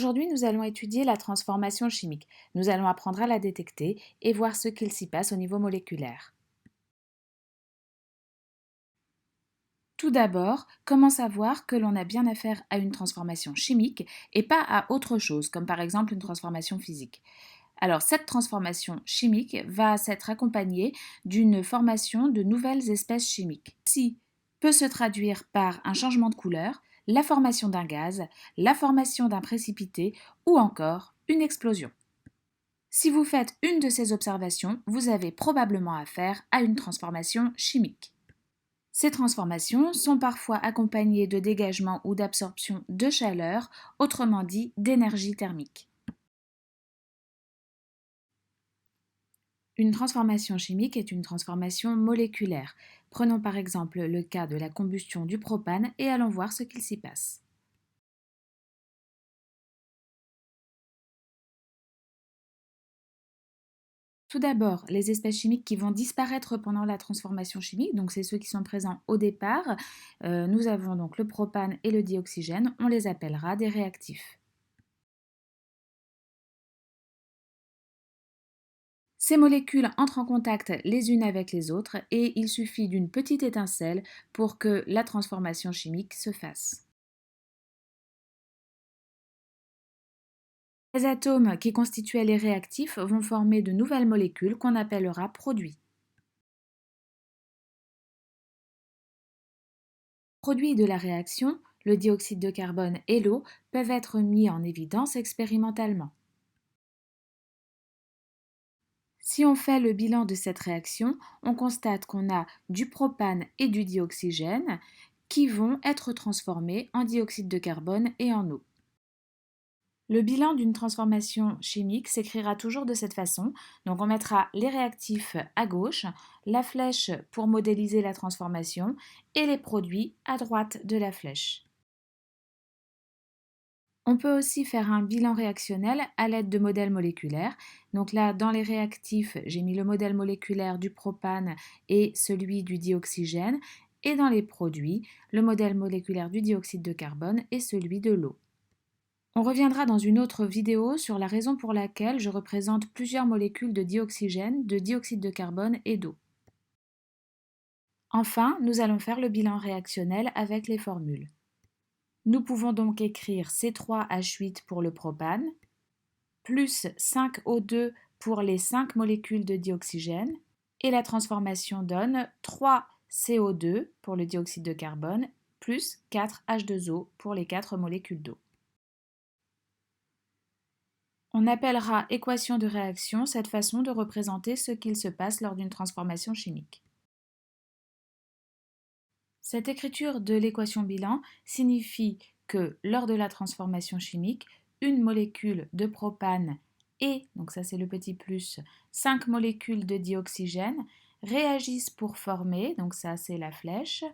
Aujourd'hui, nous allons étudier la transformation chimique. Nous allons apprendre à la détecter et voir ce qu'il s'y passe au niveau moléculaire. Tout d'abord, comment savoir que l'on a bien affaire à une transformation chimique et pas à autre chose, comme par exemple une transformation physique. Alors, cette transformation chimique va s'être accompagnée d'une formation de nouvelles espèces chimiques. Ceci peut se traduire par un changement de couleur, la formation d'un gaz, la formation d'un précipité ou encore une explosion. Si vous faites une de ces observations, vous avez probablement affaire à une transformation chimique. Ces transformations sont parfois accompagnées de dégagement ou d'absorption de chaleur, autrement dit d'énergie thermique. Une transformation chimique est une transformation moléculaire. Prenons par exemple le cas de la combustion du propane et allons voir ce qu'il s'y passe. Tout d'abord, les espèces chimiques qui vont disparaître pendant la transformation chimique, donc c'est ceux qui sont présents au départ. Nous avons donc le propane et le dioxygène, on les appellera des réactifs. Ces molécules entrent en contact les unes avec les autres et il suffit d'une petite étincelle pour que la transformation chimique se fasse. Les atomes qui constituaient les réactifs vont former de nouvelles molécules qu'on appellera produits. Produits de la réaction, le dioxyde de carbone et l'eau peuvent être mis en évidence expérimentalement. Si on fait le bilan de cette réaction, on constate qu'on a du propane et du dioxygène qui vont être transformés en dioxyde de carbone et en eau. Le bilan d'une transformation chimique s'écrira toujours de cette façon. Donc on mettra les réactifs à gauche, la flèche pour modéliser la transformation et les produits à droite de la flèche. On peut aussi faire un bilan réactionnel à l'aide de modèles moléculaires. Donc là, dans les réactifs, j'ai mis le modèle moléculaire du propane et celui du dioxygène. Et dans les produits, le modèle moléculaire du dioxyde de carbone et celui de l'eau. On reviendra dans une autre vidéo sur la raison pour laquelle je représente plusieurs molécules de dioxygène, de dioxyde de carbone et d'eau. Enfin, nous allons faire le bilan réactionnel avec les formules. Nous pouvons donc écrire C3H8 pour le propane, plus 5O2 pour les 5 molécules de dioxygène, et la transformation donne 3CO2 pour le dioxyde de carbone, plus 4H2O pour les 4 molécules d'eau. On appellera équation de réaction cette façon de représenter ce qu'il se passe lors d'une transformation chimique. Cette écriture de l'équation bilan signifie que lors de la transformation chimique, une molécule de propane et, donc ça c'est le petit plus, 5 molécules de dioxygène réagissent pour former, donc ça c'est la flèche,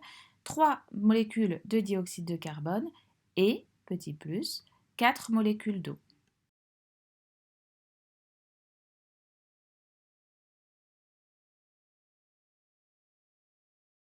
3 molécules de dioxyde de carbone et, petit plus, 4 molécules d'eau.